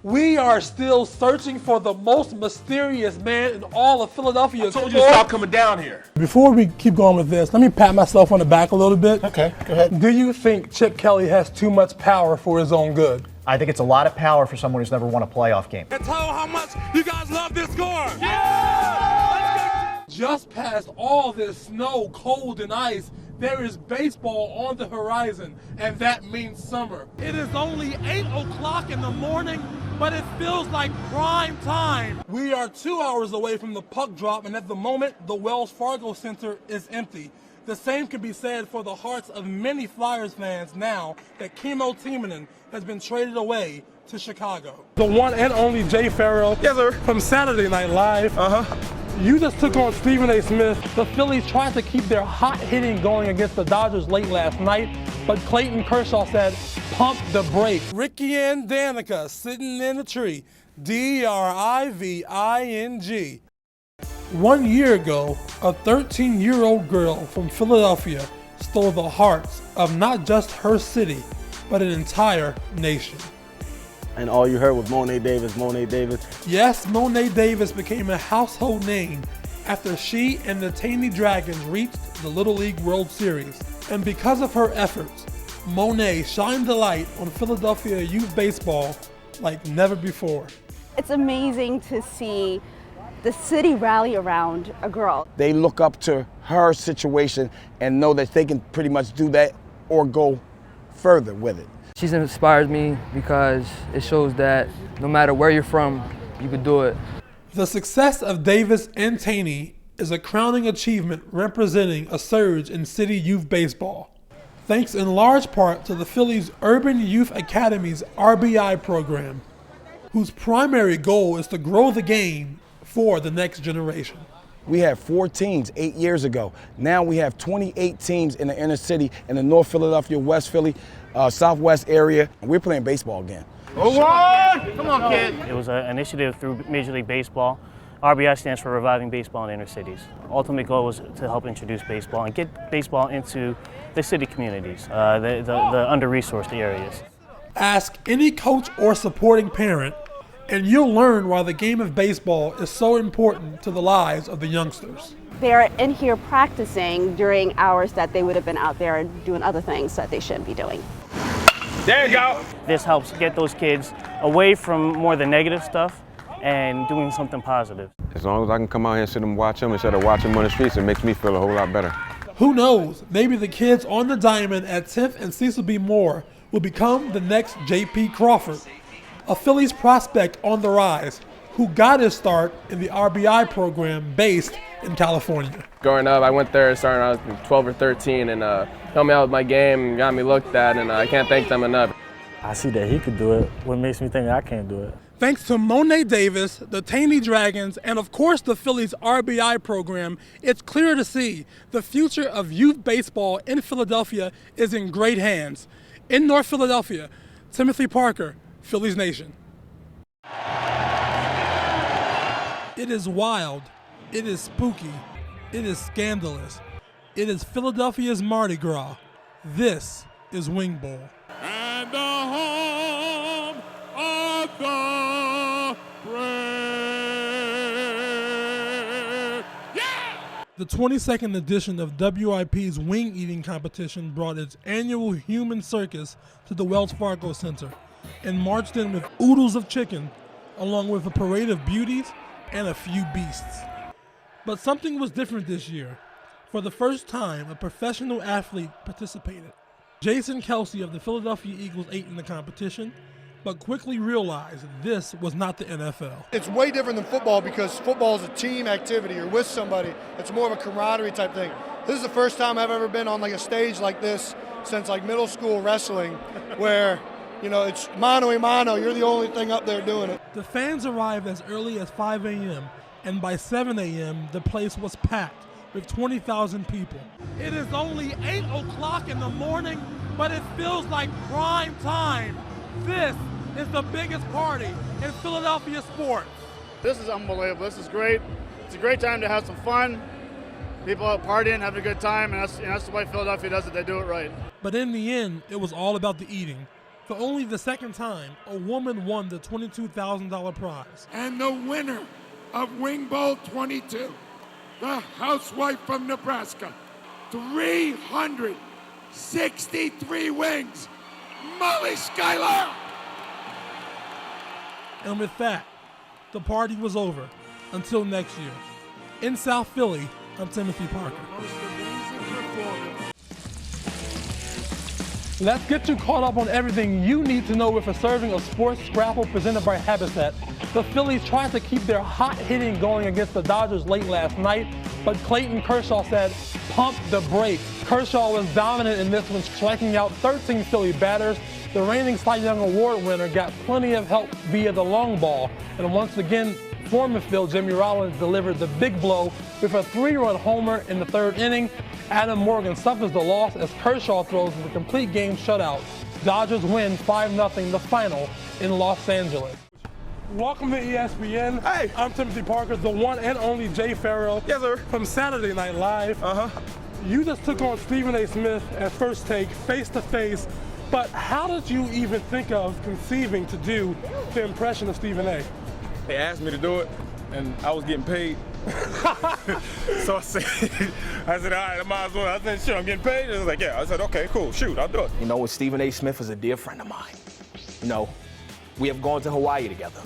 We are still searching for the most mysterious man in all of Philadelphia. I told you to stop coming down here. Before we keep going with this, let me pat myself on the back a little bit. Okay, go ahead. Do you think Chip Kelly has too much power for his own good? I think it's a lot of power for someone who's never won a playoff game. And tell how much you guys love this score. Yeah! Just past all this snow, cold, and ice, there is baseball on the horizon, and that means summer. It is only 8 o'clock in the morning, but it feels like prime time. We are 2 hours away from the puck drop, and at the moment, the Wells Fargo Center is empty. The same can be said for the hearts of many Flyers fans now that Kimmo Timonen has been traded away to Chicago. The one and only Jay Farrell. Yes, sir. From Saturday Night Live. You just took on Stephen A. Smith. The Phillies tried to keep their hot hitting going against the Dodgers late last night, but Clayton Kershaw said, pump the brakes. Ricky and Danica sitting in a tree. D-R-I-V-I-N-G. 1 year ago, a 13-year-old girl from Philadelphia stole the hearts of not just her city, but an entire nation. And all you heard was Mo'ne Davis, Mo'ne Davis. Yes, Mo'ne Davis became a household name after she and the Taney Dragons reached the Little League World Series. And because of her efforts, Mo'ne shined the light on Philadelphia youth baseball like never before. It's amazing to see the city rally around a girl. They look up to her situation and know that they can pretty much do that or go further with it. She's inspired me because it shows that no matter where you're from, you can do it. The success of Davis and Taney is a crowning achievement representing a surge in city youth baseball, thanks in large part to the Phillies Urban Youth Academy's RBI program, whose primary goal is to grow the game for the next generation. We had 4 teams 8 years ago. Now we have 28 teams in the inner city, in the North Philadelphia, West Philly, Southwest area. We're playing baseball again. Come on, kid. It was an initiative through Major League Baseball. RBI stands for Reviving Baseball in the Inner Cities. Ultimate goal was to help introduce baseball and get baseball into the city communities, the under-resourced areas. Ask any coach or supporting parent, and you'll learn why the game of baseball is so important to the lives of the youngsters. They're in here practicing during hours that they would have been out there doing other things that they shouldn't be doing. There you go. This helps get those kids away from more of the negative stuff and doing something positive. As long as I can come out here and sit and watch them instead of watching them on the streets, it makes me feel a whole lot better. Who knows, maybe the kids on the diamond at 10th and Cecil B. Moore will become the next J.P. Crawford, a Phillies prospect on the rise who got his start in the RBI program based in California. Growing up, I went there starting when I was 12 or 13 and helped me out with my game and got me looked at, and I can't thank them enough. I see that he could do it. What makes me think I can't do it? Thanks to Mo'ne Davis, the Taney Dragons, and of course the Phillies RBI program, it's clear to see the future of youth baseball in Philadelphia is in great hands. In North Philadelphia, Timothy Parker, Phillies Nation. It is wild, it is spooky, it is scandalous. It is Philadelphia's Mardi Gras. This is Wing Bowl. And the home of the brave. Yeah! The 22nd edition of WIP's wing eating competition brought its annual human circus to the Wells Fargo Center and marched in with oodles of chicken, along with a parade of beauties and a few beasts. But something was different this year. For the first time, a professional athlete participated. Jason Kelce of the Philadelphia Eagles ate in the competition, but quickly realized this was not the NFL. It's way different than football because football is a team activity. You're with somebody. It's more of a camaraderie type thing. This is the first time I've ever been on like a stage like this since like middle school wrestling, where it's mano a mano. You're the only thing up there doing it. The fans arrived as early as 5 a.m., and by 7 a.m., the place was packed with 20,000 people. It is only 8 o'clock in the morning, but it feels like prime time. This is the biggest party in Philadelphia sports. This is unbelievable. This is great. It's a great time to have some fun. People out partying, having a good time, and that's the way Philadelphia does it. They do it right. But in the end, it was all about the eating. For only the second time, a woman won the $22,000 prize. And the winner of Wing Bowl 22, the housewife from Nebraska, 363 wings, Molly Schuyler! And with that, the party was over. Until next year. In South Philly, I'm Timothy Parker. Let's get you caught up on everything you need to know with a serving of Sports Scrapple presented by Habitat. The Phillies tried to keep their hot hitting going against the Dodgers late last night, but Clayton Kershaw said, pump the brakes. Kershaw was dominant in this one, striking out 13 Philly batters. The reigning Cy Young Award winner got plenty of help via the long ball. And once again, former Phil Jimmy Rollins delivered the big blow with a 3-run homer in the third inning. Adam Morgan suffers the loss as Kershaw throws the complete game shutout. Dodgers win 5-0 the final in Los Angeles. Welcome to ESPN. Hey. I'm Timothy Parker, the one and only Jay Farrell. Yes, sir. From Saturday Night Live. You just took on Stephen A. Smith at First Take, face to face. But how did you even think of conceiving to do the impression of Stephen A? They asked me to do it, and I was getting paid. So I said, all right, I might as well. I said, sure, I'm getting paid. And I was like, yeah. I said, okay, cool, shoot, I'll do it. You know, Stephen A. Smith is a dear friend of mine. You know, we have gone to Hawaii together.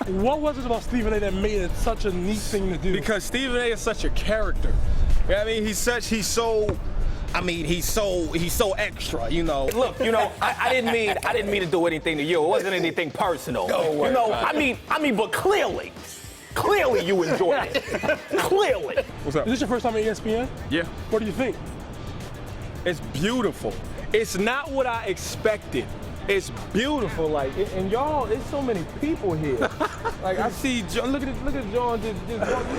What was it about Stephen A. that made it such a neat thing to do? Because Stephen A. is such a character. You know what I mean? He's so extra, you know. Look, you know, I didn't mean to do anything to you. It wasn't anything personal. You know, I mean, but clearly you enjoyed it. Clearly. What's up? Is this your first time at ESPN? Yeah. What do you think? It's beautiful. It's not what I expected. It's beautiful, like, and y'all, there's so many people here. Like, I see, look at John, you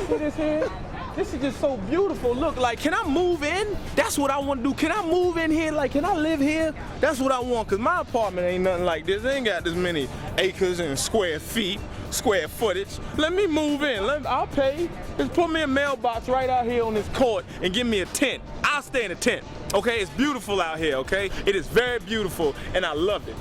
see this here? This is just so beautiful. Look, like, can I move in? That's what I want to do. Can I move in here? Like, can I live here? That's what I want, because my apartment ain't nothing like this. It ain't got this many acres and square footage. Let me move in. I'll pay. Just put me a mailbox right out here on this court and give me a tent. I'll stay in a tent, okay? It's beautiful out here, okay? It is very beautiful, and I love it.